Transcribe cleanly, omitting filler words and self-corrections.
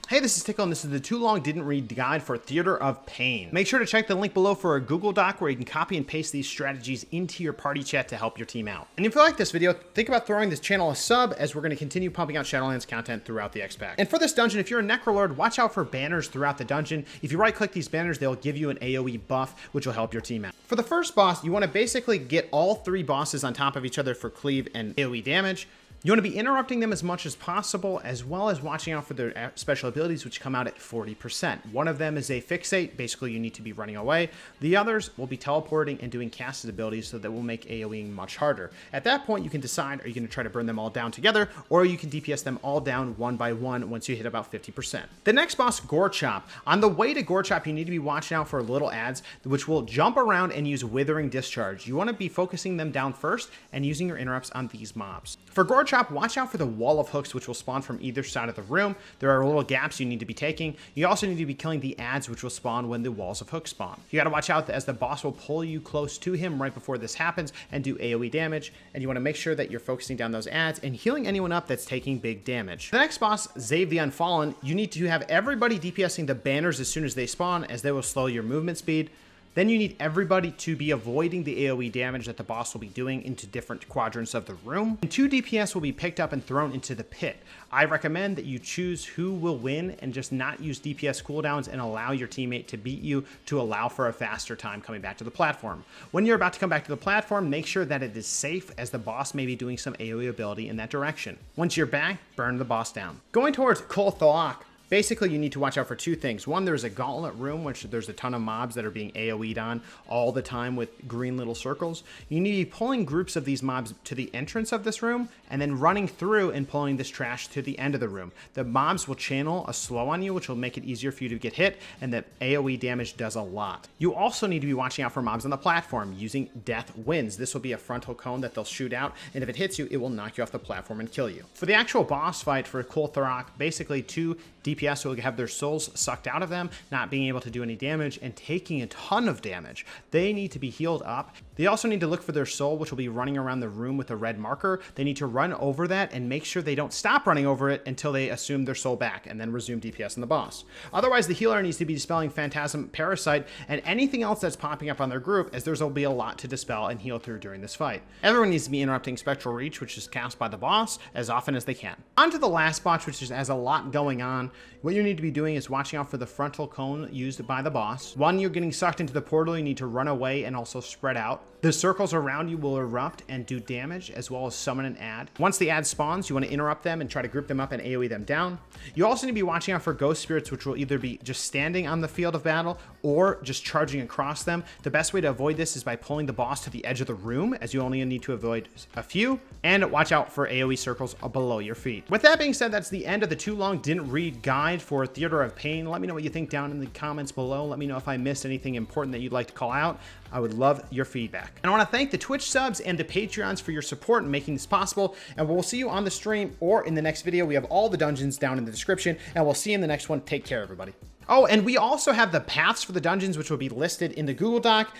Hey, this is Tiqqle, and this is the Too Long Didn't Read guide for Theater of Pain. Make sure to check the link below for a Google Doc where you can copy and paste these strategies into your party chat to help your team out. And if you like this video, think about throwing this channel a sub, as we're going to continue pumping out Shadowlands content throughout the X-Pack. And for this dungeon, if you're a Necrolord, watch out for banners throughout the dungeon. If you right-click these banners, they'll give you an AoE buff, which will help your team out. For the first boss, you want to basically get all three bosses on top of each other for cleave and AoE damage. You want to be interrupting them as much as possible, as well as watching out for their special abilities, which come out at 40%. One of them is a fixate. Basically, you need to be running away. The others will be teleporting and doing casted abilities, so that will make AoEing much harder. At that point, you can decide, are you going to try to burn them all down together, or you can DPS them all down one by one once you hit about 50%. The next boss, Gorechop. On the way to Gorechop, you need to be watching out for little ads, which will jump around and use Withering Discharge. You want to be focusing them down first and using your interrupts on these mobs. For Gorechop, watch out for the wall of hooks, which will spawn from either side of the room. There are little gaps you need to be taking. You also need to be killing the ads, which will spawn when the walls of hooks spawn. You got to watch out as the boss will pull you close to him right before this happens and do AoE damage. And you want to make sure that you're focusing down those ads and healing anyone up that's taking big damage. The next boss, Xav the Unfallen, you need to have everybody DPSing the banners as soon as they spawn, as they will slow your movement speed. Then you need everybody to be avoiding the AoE damage that the boss will be doing into different quadrants of the room. And 2 DPS will be picked up and thrown into the pit. I recommend that you choose who will win and just not use DPS cooldowns and allow your teammate to beat you to allow for a faster time coming back to the platform. When you're about to come back to the platform, make sure that it is safe, as the boss may be doing some AoE ability in that direction. Once you're back, burn the boss down. Going towards Kul'Tharok. Basically, you need to watch out for 2 things. One, there's a gauntlet room, which there's a ton of mobs that are being AoE'd on all the time with green little circles. You need to be pulling groups of these mobs to the entrance of this room and then running through and pulling this trash to the end of the room. The mobs will channel a slow on you, which will make it easier for you to get hit, and the AoE damage does a lot. You also need to be watching out for mobs on the platform using Death Winds. This will be a frontal cone that they'll shoot out, and if it hits you, it will knock you off the platform and kill you. For the actual boss fight for Kul'Tharok, basically 2 DPS will have their souls sucked out of them, not being able to do any damage and taking a ton of damage. They need to be healed up. They also need to look for their soul, which will be running around the room with a red marker. They need to run over that and make sure they don't stop running over it until they assume their soul back and then resume DPS on the boss. Otherwise, the healer needs to be dispelling Phantasm, Parasite, and anything else that's popping up on their group, as there's will be a lot to dispel and heal through during this fight. Everyone needs to be interrupting Spectral Reach, which is cast by the boss, as often as they can. On to the last boss, which has a lot going on. What you need to be doing is watching out for the frontal cone used by the boss. When you're getting sucked into the portal, you need to run away and also spread out. The circles around you will erupt and do damage, as well as summon an ad. Once the ad spawns, you want to interrupt them and try to group them up and AoE them down. You also need to be watching out for ghost spirits, which will either be just standing on the field of battle or just charging across them. The best way to avoid this is by pulling the boss to the edge of the room, as you only need to avoid a few, and watch out for AoE circles below your feet. With that being said, that's the end of the Too Long Didn't Read guide for Theater of Pain. Let me know what you think down in the comments below. Let me know if I missed anything important that you'd like to call out. I would love your feedback. And I want to thank the Twitch subs and the Patreons for your support in making this possible. And we'll see you on the stream or in the next video. We have all the dungeons down in the description, and we'll see you in the next one. Take care, everybody. Oh, and we also have the paths for the dungeons, which will be listed in the Google Doc.